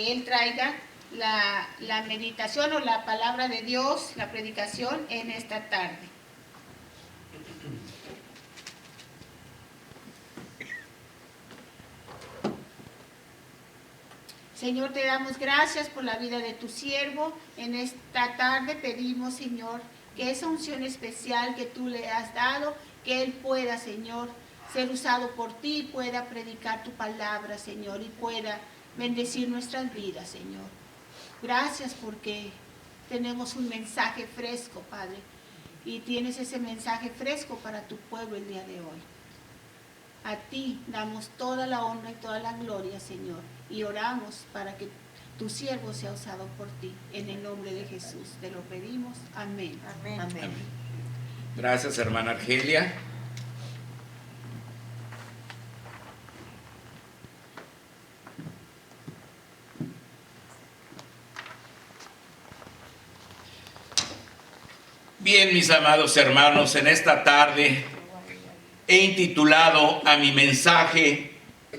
que él traiga la meditación o la palabra de Dios, la predicación en esta tarde. Señor, te damos gracias por la vida de tu siervo. En esta tarde pedimos, Señor, que esa unción especial que tú le has dado, que él pueda, Señor, ser usado por ti, pueda predicar tu palabra, Señor, y pueda bendecir nuestras vidas, Señor. Gracias porque tenemos un mensaje fresco, Padre, y tienes ese mensaje fresco para tu pueblo el día de hoy. A ti damos toda la honra y toda la gloria, Señor, y oramos para que tu siervo sea usado por ti. En el nombre de Jesús te lo pedimos. Amén. Amén. Amén. Gracias, hermana Argelia. Bien, mis amados hermanos, en esta tarde he intitulado a mi mensaje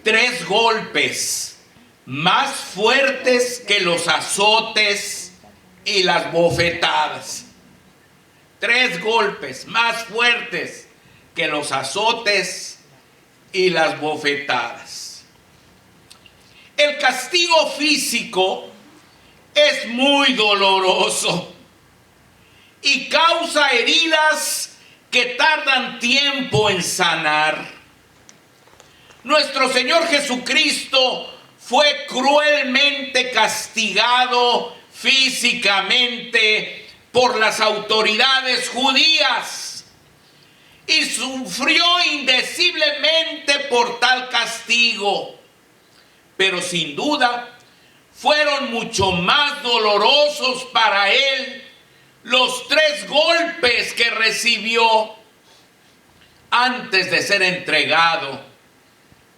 3 golpes más fuertes que los azotes y las bofetadas. 3 golpes más fuertes que los azotes y las bofetadas. El castigo físico es muy doloroso y causa heridas que tardan tiempo en sanar. Nuestro Señor Jesucristo fue cruelmente castigado físicamente por las autoridades judías y sufrió indeciblemente por tal castigo, pero sin duda fueron mucho más dolorosos para él los 3 golpes que recibió antes de ser entregado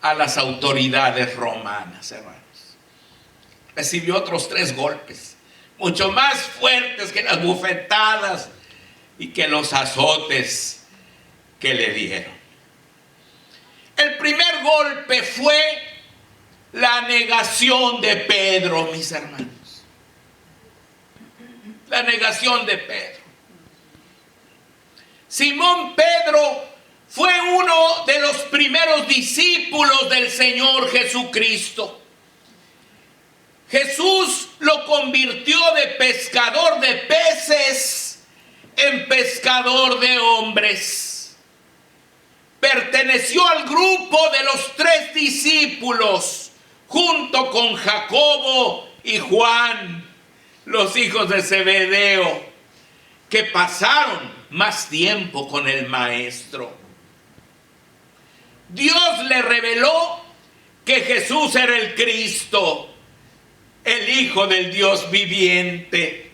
a las autoridades romanas, hermanos. Recibió otros 3 golpes, mucho más fuertes que las bufetadas y que los azotes que le dieron. El primer golpe fue la negación de Pedro, mis hermanos. La negación de Pedro. Simón Pedro fue uno de los primeros discípulos del Señor Jesucristo. Jesús lo convirtió de pescador de peces en pescador de hombres. Perteneció al grupo de los 3 discípulos, junto con Jacobo y Juan, los hijos de Zebedeo, que pasaron más tiempo con el Maestro. Dios le reveló que Jesús era el Cristo, el Hijo del Dios viviente.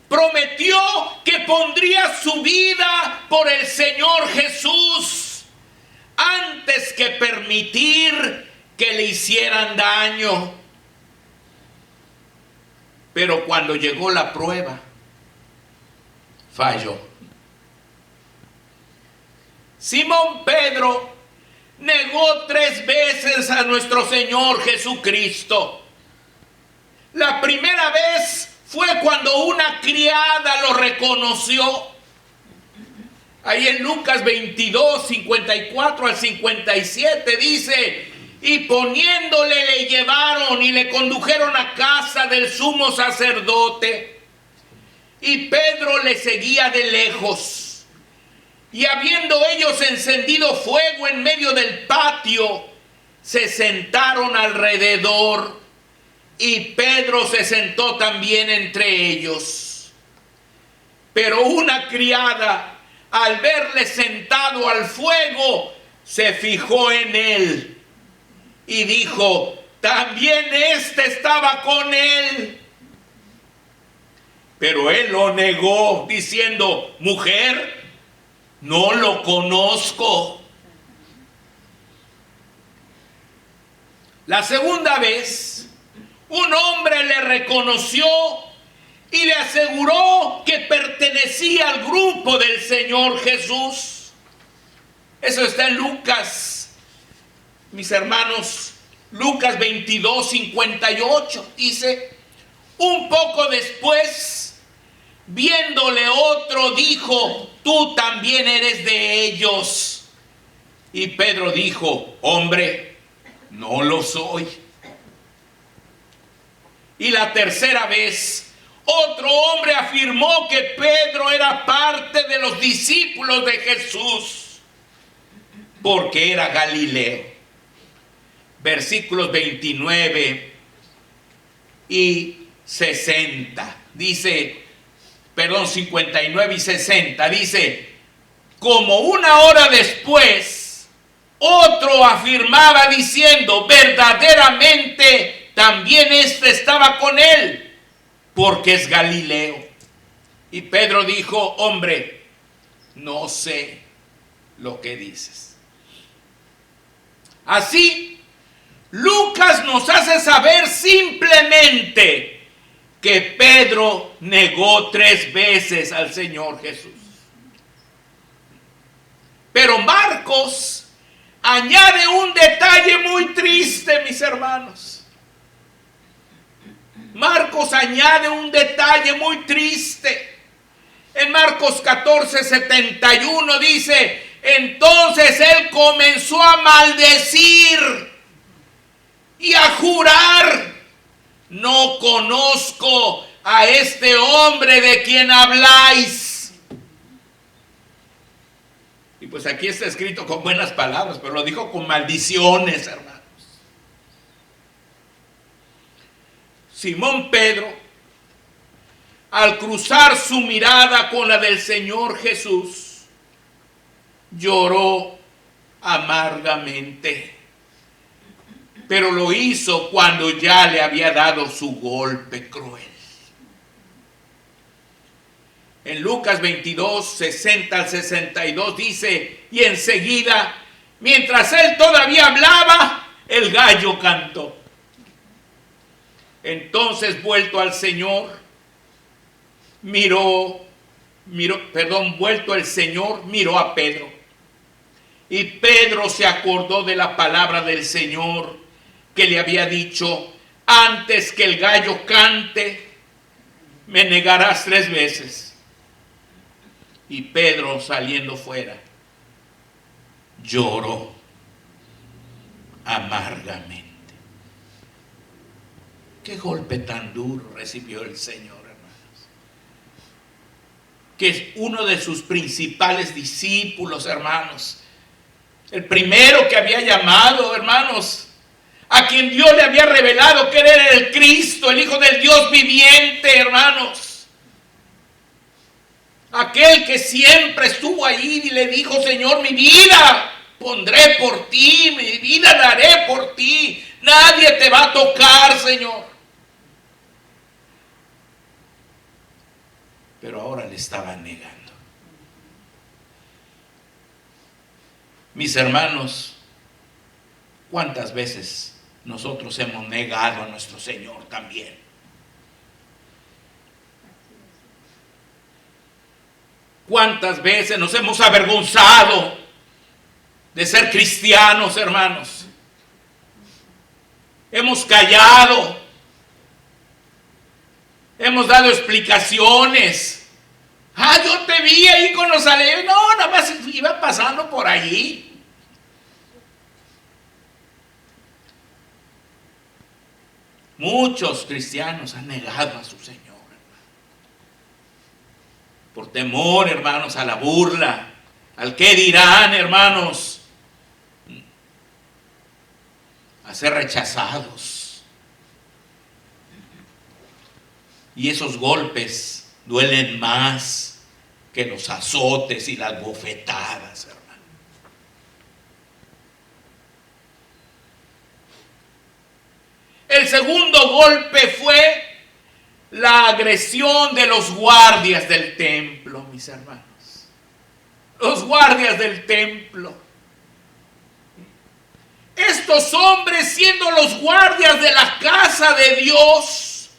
Prometió que pondría su vida por el Señor Jesús antes que permitir que le hicieran daño. Pero cuando llegó la prueba, falló. Simón Pedro negó 3 veces a nuestro Señor Jesucristo. La primera vez fue cuando una criada lo reconoció. Ahí en Lucas 22, 54 al 57 dice: y poniéndole le llevaron y le condujeron a casa del sumo sacerdote. Y Pedro le seguía de lejos. Y habiendo ellos encendido fuego en medio del patio, se sentaron alrededor. Y Pedro se sentó también entre ellos. Pero una criada, al verle sentado al fuego, se fijó en él y dijo: también éste estaba con él. Pero él lo negó, diciendo: mujer, no lo conozco. La segunda vez, un hombre le reconoció y le aseguró que pertenecía al grupo del Señor Jesús. Eso está en Lucas, mis hermanos, Lucas 22, 58 dice: un poco después, viéndole otro, dijo: tú también eres de ellos. Y Pedro dijo: hombre, no lo soy. Y la tercera vez, otro hombre afirmó que Pedro era parte de los discípulos de Jesús, porque era Galileo. Versículos 29 y 60. Dice, 59 y 60. Dice: como una hora después, otro afirmaba diciendo: verdaderamente también este estaba con él, porque es Galileo. Y Pedro dijo: hombre, no sé lo que dices. Así, Lucas nos hace saber simplemente que Pedro negó 3 veces al Señor Jesús. Pero Marcos añade un detalle muy triste, mis hermanos. Marcos añade un detalle muy triste. En Marcos 14, 71 dice: entonces él comenzó a maldecir y a jurar: no conozco a este hombre de quien habláis. Y pues aquí está escrito con buenas palabras, pero lo dijo con maldiciones, hermanos. Simón Pedro, al cruzar su mirada con la del Señor Jesús, lloró amargamente. Pero lo hizo cuando ya le había dado su golpe cruel. En Lucas 22, 60 al 62 dice: y enseguida, mientras él todavía hablaba, el gallo cantó. Entonces, vuelto al Señor, vuelto el Señor, miró a Pedro. Y Pedro se acordó de la palabra del Señor que le había dicho: antes que el gallo cante, me negarás 3 veces. Y Pedro, saliendo fuera, lloró amargamente. Qué golpe tan duro recibió el Señor, hermanos. Que es uno de sus principales discípulos, hermanos. El primero que había llamado, hermanos, a quien Dios le había revelado que él era el Cristo, el Hijo del Dios viviente, hermanos. Aquel que siempre estuvo ahí y le dijo: Señor, mi vida pondré por ti, mi vida daré por ti. Nadie te va a tocar, Señor. Pero ahora le estaban negando. Mis hermanos, ¿cuántas veces nosotros hemos negado a nuestro Señor también? ¿Cuántas veces nos hemos avergonzado de ser cristianos, hermanos? Hemos callado, hemos dado explicaciones. Yo te vi ahí con los aleros. No, nada más iba pasando por allí. Muchos cristianos han negado a su Señor, hermano. Por temor, hermanos, a la burla, al qué dirán, hermanos, a ser rechazados. Y esos golpes duelen más que los azotes y las bofetadas, hermano. El segundo golpe fue la agresión de los guardias del templo, mis hermanos. Los guardias del templo. Estos hombres, siendo los guardias de la casa de Dios,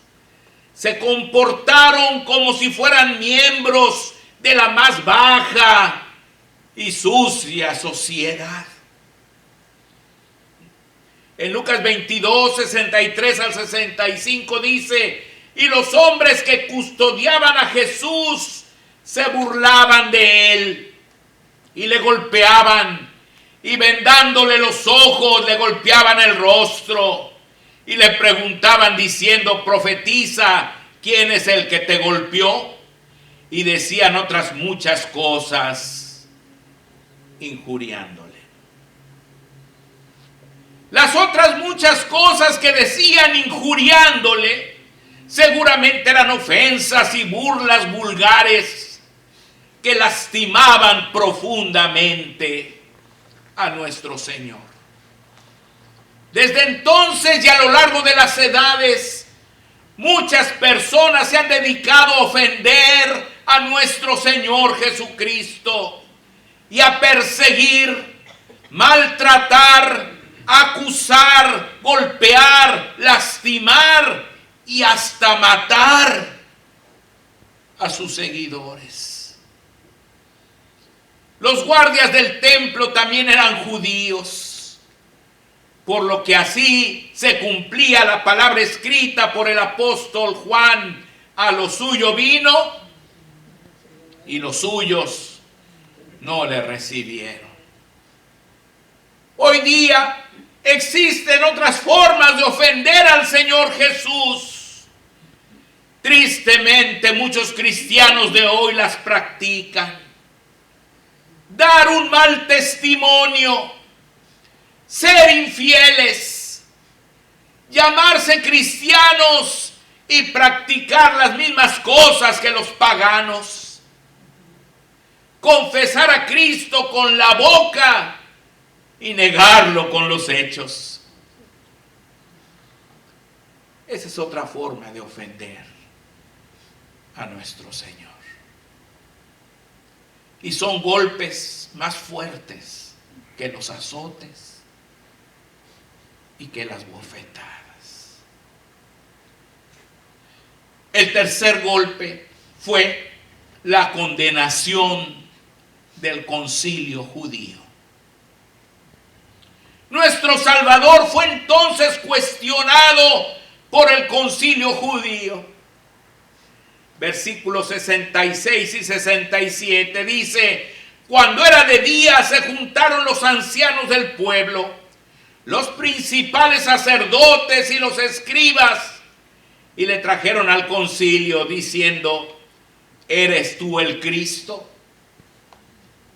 se comportaron como si fueran miembros de la más baja y sucia sociedad. En Lucas 22, 63 al 65 dice: y los hombres que custodiaban a Jesús se burlaban de él y le golpeaban, y vendándole los ojos le golpeaban el rostro y le preguntaban diciendo: profetiza, ¿quién es el que te golpeó? Y decían otras muchas cosas injuriándole. Las otras muchas cosas que decían injuriándole seguramente eran ofensas y burlas vulgares que lastimaban profundamente a nuestro Señor. Desde entonces y a lo largo de las edades, muchas personas se han dedicado a ofender a nuestro Señor Jesucristo y a perseguir, maltratar, acusar, golpear, lastimar y hasta matar a sus seguidores. Los guardias del templo también eran judíos, por lo que así se cumplía la palabra escrita por el apóstol Juan: a lo suyo vino y los suyos no le recibieron. Hoy día existen otras formas de ofender al Señor Jesús. Tristemente, muchos cristianos de hoy las practican. Dar un mal testimonio, ser infieles, llamarse cristianos y practicar las mismas cosas que los paganos. Confesar a Cristo con la boca y negarlo con los hechos. Esa es otra forma de ofender a nuestro Señor. Y son golpes más fuertes que los azotes y que las bofetadas. El tercer golpe fue la condenación del concilio judío. Nuestro Salvador fue entonces cuestionado por el concilio judío. Versículos 66 y 67 dice: cuando era de día se juntaron los ancianos del pueblo, los principales sacerdotes y los escribas, y le trajeron al concilio diciendo: ¿eres tú el Cristo?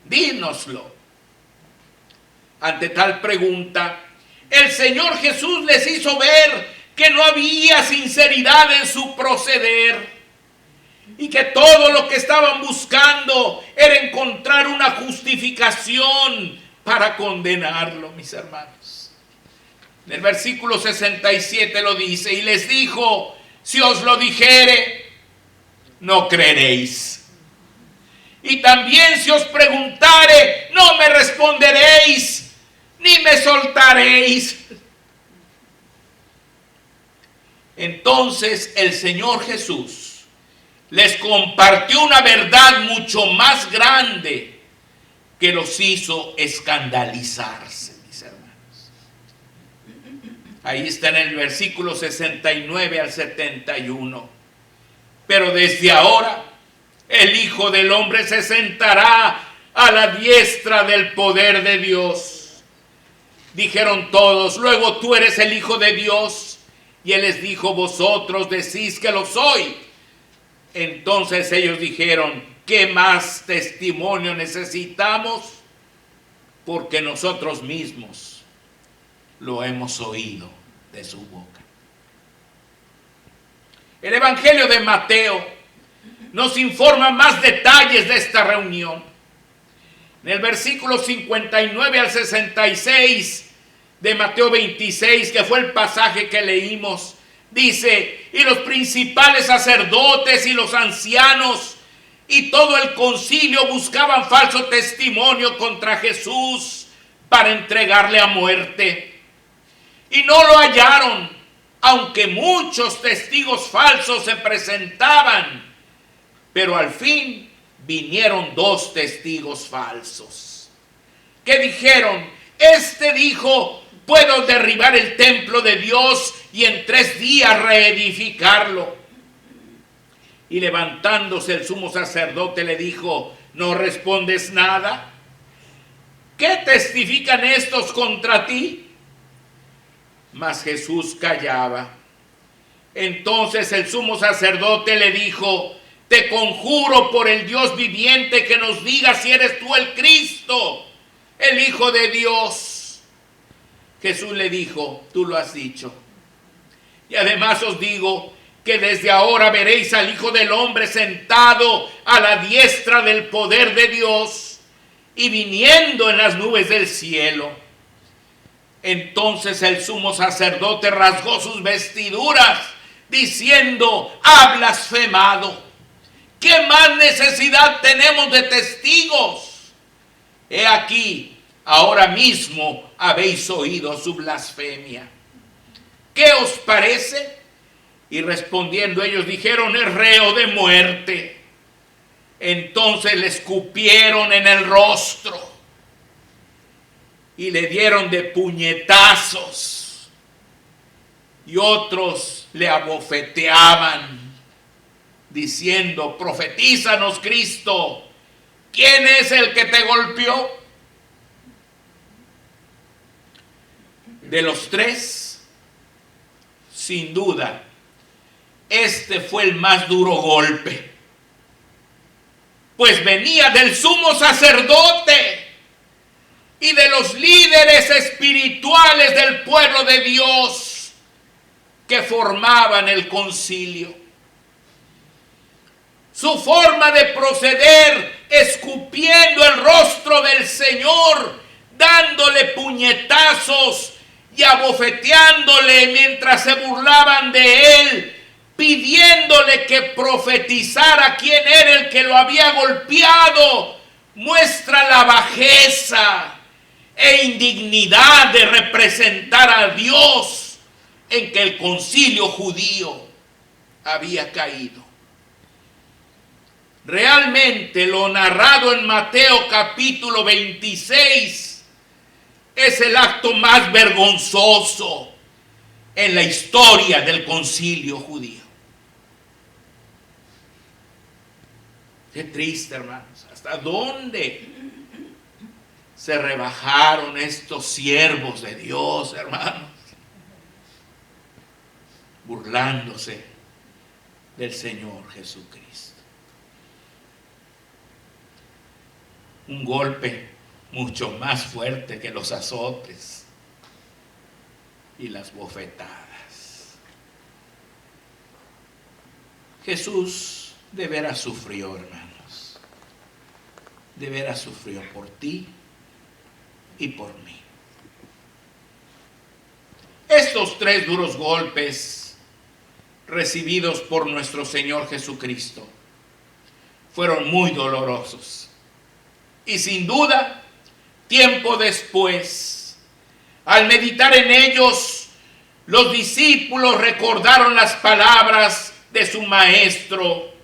Dínoslo. Ante tal pregunta, el Señor Jesús les hizo ver que no había sinceridad en su proceder y que todo lo que estaban buscando era encontrar una justificación para condenarlo, mis hermanos. En el versículo 67 lo dice: y les dijo: si os lo dijere, no creeréis. Y también si os preguntare, no me responderéis, ni me soltaréis. Entonces el Señor Jesús les compartió una verdad mucho más grande que los hizo escandalizarse, mis hermanos. Ahí está en el versículo 69 al 71. Pero desde ahora el Hijo del Hombre se sentará a la diestra del poder de Dios. Dijeron todos: luego tú eres el Hijo de Dios. Y él les dijo: vosotros decís que lo soy. Entonces ellos dijeron: ¿qué más testimonio necesitamos? Porque nosotros mismos lo hemos oído de su boca. El Evangelio de Mateo nos informa más detalles de esta reunión. En el versículo 59 al 66 de Mateo 26, que fue el pasaje que leímos, dice: y los principales sacerdotes y los ancianos y todo el concilio buscaban falso testimonio contra Jesús para entregarle a muerte. Y no lo hallaron, aunque muchos testigos falsos se presentaban. Pero al fin vinieron 2 testigos falsos que dijeron: este dijo puedo derribar el templo de Dios y en 3 días reedificarlo. Y levantándose el sumo sacerdote le dijo: ¿no respondes nada? ¿Qué testifican estos contra ti? Mas Jesús callaba. Entonces el sumo sacerdote le dijo: te conjuro por el Dios viviente que nos digas si eres tú el Cristo, el Hijo de Dios. Jesús le dijo: tú lo has dicho. Y además os digo que desde ahora veréis al Hijo del Hombre sentado a la diestra del poder de Dios y viniendo en las nubes del cielo. Entonces el sumo sacerdote rasgó sus vestiduras, diciendo: ha blasfemado. ¿Qué más necesidad tenemos de testigos? He aquí, ahora mismo habéis oído su blasfemia. ¿Qué os parece? Y respondiendo ellos dijeron: es reo de muerte. Entonces le escupieron en el rostro y le dieron de puñetazos, y otros le abofeteaban, diciendo: profetízanos, Cristo, ¿quién es el que te golpeó? De los 3, sin duda, este fue el más duro golpe, pues venía del sumo sacerdote y de los líderes espirituales del pueblo de Dios que formaban el concilio. Su forma de proceder, escupiendo el rostro del Señor, dándole puñetazos y abofeteándole mientras se burlaban de él, pidiéndole que profetizara quién era el que lo había golpeado, muestra la bajeza e indignidad de representar a Dios en que el concilio judío había caído. Realmente lo narrado en Mateo capítulo 26 es el acto más vergonzoso en la historia del concilio judío. Qué triste, hermanos. ¿Hasta dónde se rebajaron estos siervos de Dios, hermanos? Burlándose del Señor Jesucristo. Un golpe mucho más fuerte que los azotes y las bofetadas. Jesús de veras sufrió, hermanos. De veras sufrió por ti y por mí. Estos 3 duros golpes recibidos por nuestro Señor Jesucristo fueron muy dolorosos. Y sin duda, tiempo después, al meditar en ellos, los discípulos recordaron las palabras de su maestro,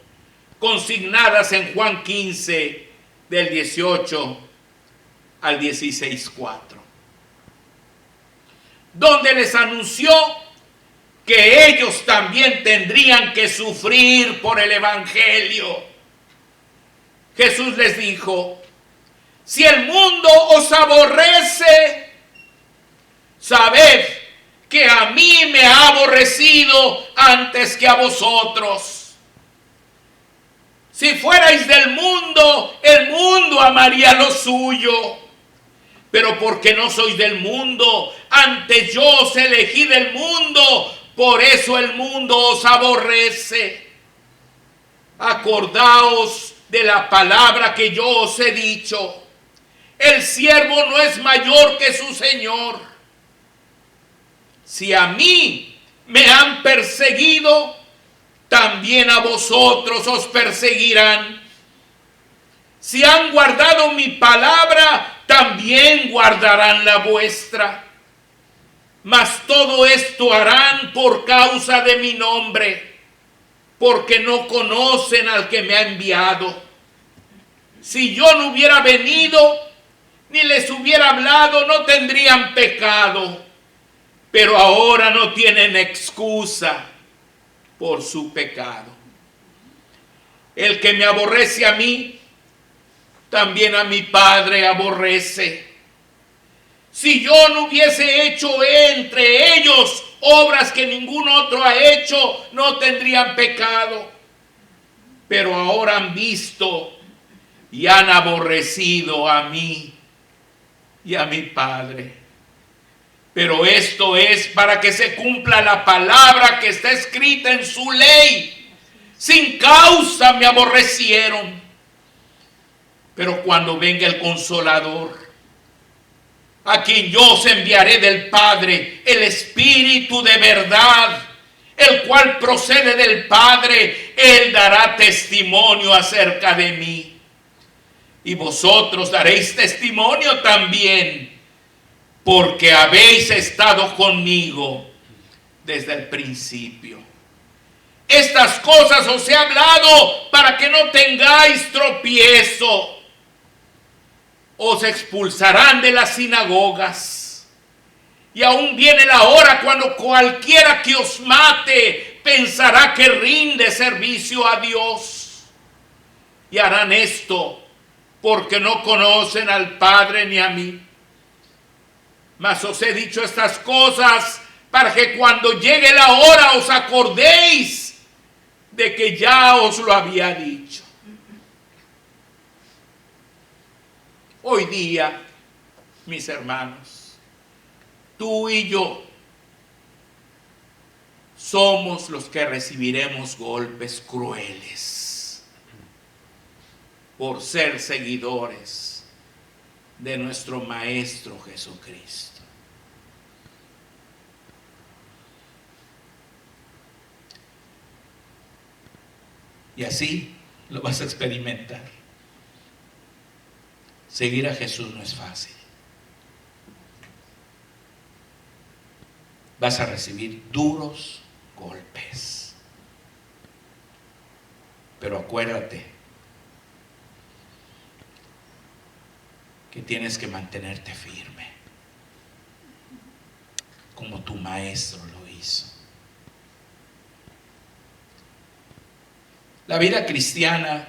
consignadas en Juan 15, del 18 al 16:4, donde les anunció que ellos también tendrían que sufrir por el Evangelio. Jesús les dijo: si el mundo os aborrece, sabed que a mí me ha aborrecido antes que a vosotros. Si fuerais del mundo, el mundo amaría lo suyo. Pero porque no sois del mundo, antes yo os elegí del mundo, por eso el mundo os aborrece. Acordaos de la palabra que yo os he dicho: el siervo no es mayor que su señor. Si a mí me han perseguido, también a vosotros os perseguirán. Si han guardado mi palabra, también guardarán la vuestra. Mas todo esto harán por causa de mi nombre, porque no conocen al que me ha enviado. Si yo no hubiera venido, ni les hubiera hablado, no tendrían pecado. pero ahora no tienen excusa por su pecado. El que me aborrece a mí, también a mi Padre aborrece. Si yo no hubiese hecho entre ellos obras que ningún otro ha hecho, no tendrían pecado. Pero ahora han visto y han aborrecido a mí y a mi Padre. Pero esto es para que se cumpla la palabra que está escrita en su ley. Sin causa me aborrecieron. Pero cuando venga el Consolador, a quien yo os enviaré del Padre, el Espíritu de verdad, el cual procede del Padre, Él dará testimonio acerca de mí. Y vosotros daréis testimonio también, porque habéis estado conmigo desde el principio. Estas cosas os he hablado para que no tengáis tropiezo. Os expulsarán de las sinagogas. Y aún viene la hora cuando cualquiera que os mate pensará que rinde servicio a Dios. Y harán esto porque no conocen al Padre ni a mí. Mas os he dicho estas cosas para que cuando llegue la hora os acordéis de que ya os lo había dicho. Hoy día, mis hermanos, tú y yo somos los que recibiremos golpes crueles por ser seguidores de nuestro Maestro Jesucristo. Y así lo vas a experimentar. Seguir a Jesús no es fácil. Vas a recibir duros golpes. Pero acuérdate que tienes que mantenerte firme, como tu Maestro lo hizo. La vida cristiana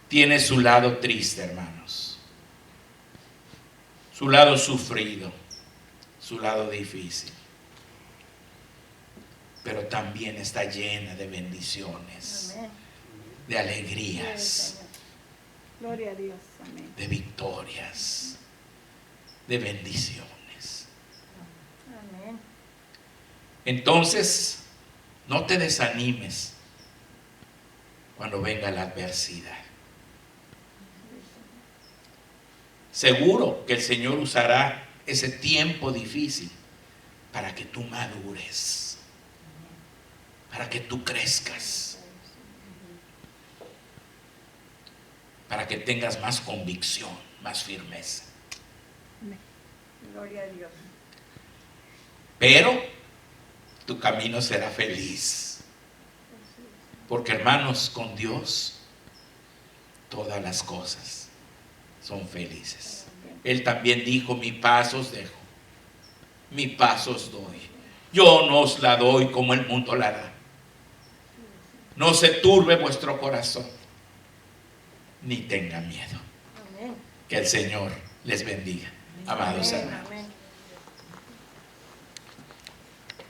tiene su lado triste, hermanos, su lado sufrido, su lado difícil, pero también está llena de bendiciones, amén, de alegrías, gloria a Dios, amén, de victorias, de bendiciones. Amén. Entonces, no te desanimes cuando venga la adversidad. Seguro que el Señor usará ese tiempo difícil para que tú madures, para que tú crezcas, para que tengas más convicción, más firmeza. Gloria a Dios. Pero tu camino será feliz, porque hermanos, con Dios todas las cosas son felices. Él también dijo: mi paz os dejo, mi paz os doy. Yo no os la doy como el mundo la da. No se turbe vuestro corazón, ni tenga miedo. Que el Señor les bendiga, amados hermanos.